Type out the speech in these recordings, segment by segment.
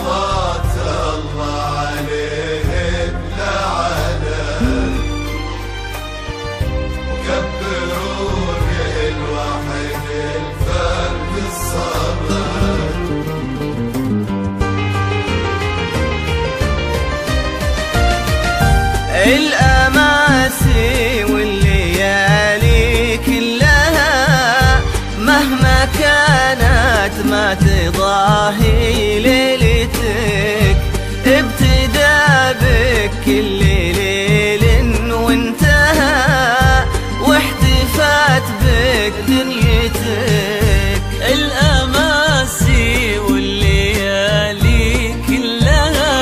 صلاة الله عليه بلا عدد، وكبروا للواحد الفرد الصمد. الأماسي والليالي كلها مهما كانت ما تضاهي ليلتك، ابتدى بك كل ليل وانتهى واحتفت بك دنيتك. الأماسي والليالي كلها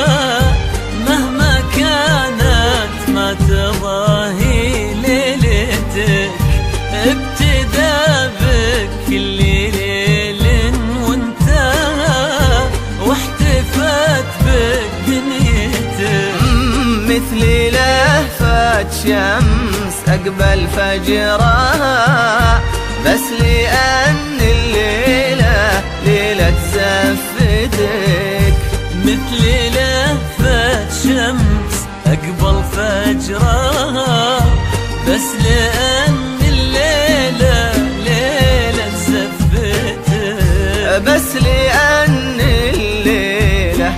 مهما كانت ما تضاهي ليلتك، ابتدى بك كل ليل وانتهى واحتفت بك دنيتك. مثل لهفة شمس أقبل فجرها، بس لأن الليلة ليلة زفتك. مثل لهفة شمس أقبل فجرها، بس لأن الليلة ليلة زفتك. بس لأن الليلة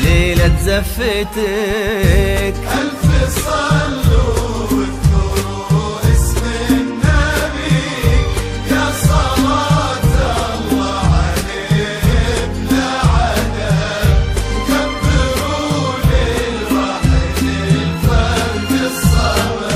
ليلة زفتك. ألف صلوا واذكروا اسم النبي، يا صلاة الله عليه بلا عدد، وكبروا للواحد الفرد الصمد.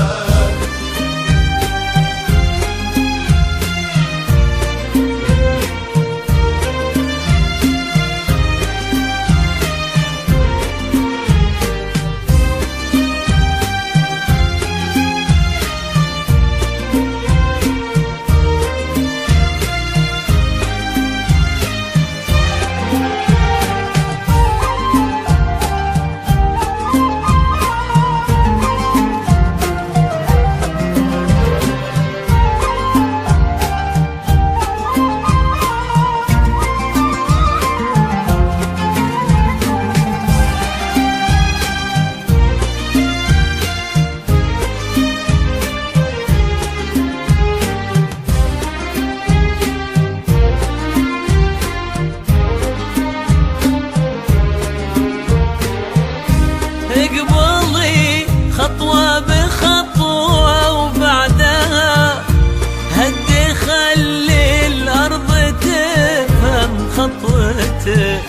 اقبلي خطوة بخطوة وبعدها هدي خلي الأرض تفهم خطوتك.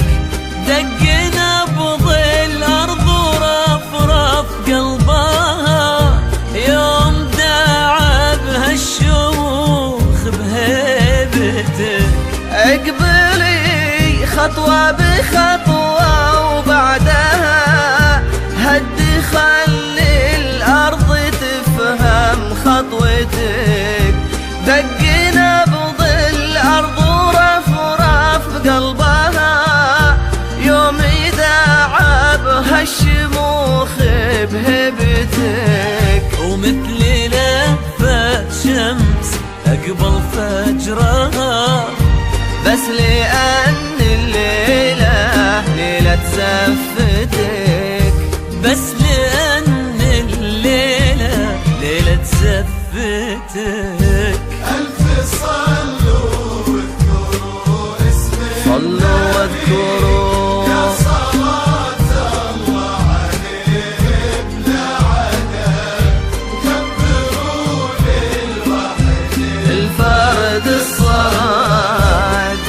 دق نبض الأرض ورفرف قلبها يوم داعى بها الشيوخ بهيبتك. اقبلي خطوة بخطوة وبعدها هدي خلي الأرض تفهم خطوتك. دق نبض الأرض ورفرف قلبها يوم يداعى بها الشموخ بهبتك. ومثل لهفة شمس أقبل فجرها، بس لأن الليلة ليلة زفتك. بس لأن الليلة ليلة زفتك. ألف صلوا واذكروا اسم صلوا واذكروا يا صلاة الله عليه بلا عدد، وكبروا للواحد الفرد الصمد.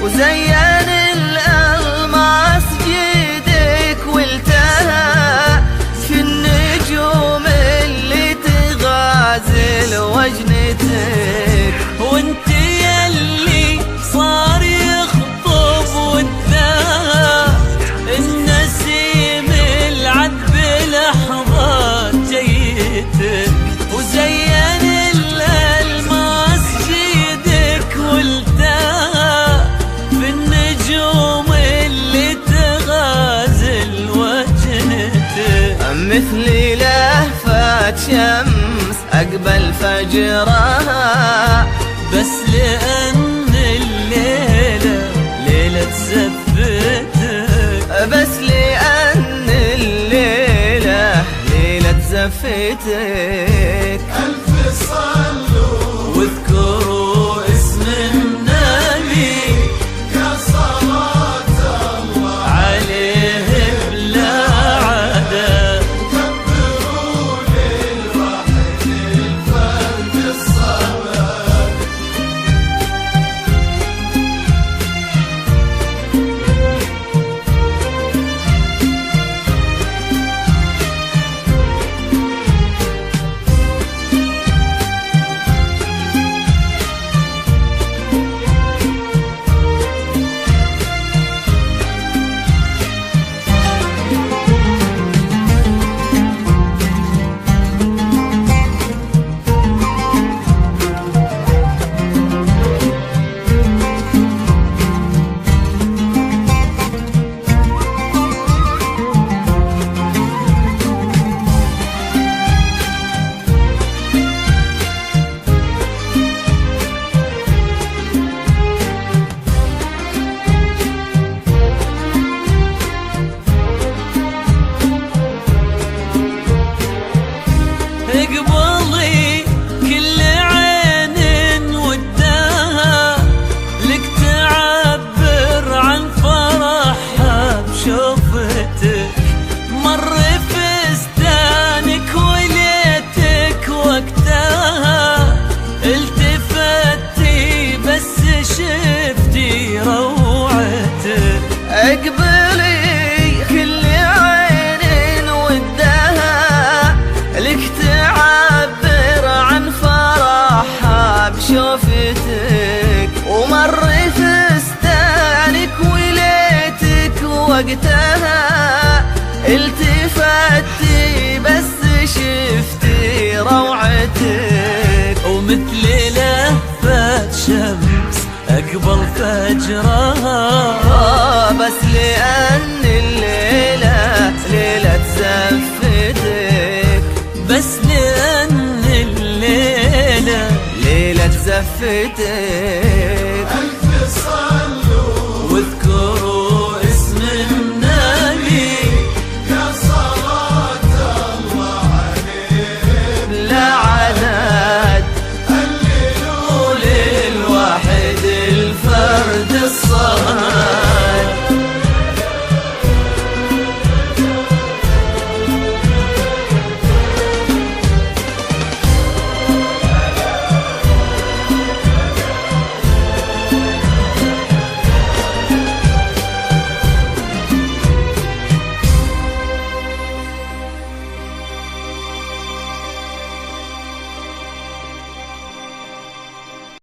وزين الألماس جيدك والتهى في النجوم اللي تغازل وجنتك. وانت يلي صار يخطب والدهى النسيم العذب لحظات جيتك. وزين الألماس جيدك والتهى في النجوم اللي تغازل وجنتك. مثلي لهفة شمس أقبل فجرها بس لأن الليلة ليلة زفتك. بس لأن الليلة ليلة زفتك. ألف صلوا واذكروا اسم النبي يا صلاة الله عليه بلا عدد. كبروا للواحد الفرد الصمد. اقبلي كل عين ودها لك تعبر عن فرحها بشوفتك. مر فستانك وليتك وقتها التفتي بس شفتي روعتك. اقبلي كل عين ودها لك تعبر عن فرحها بشوفتك. ومر فستانك وليتك وقتها التفتي بس شفتي روعتك. ومثل لهفة شمس أقبل فجرها بس لأن الليلة ليلة زفتك. بس لأن الليلة ليلة زفتك. ألف صلاة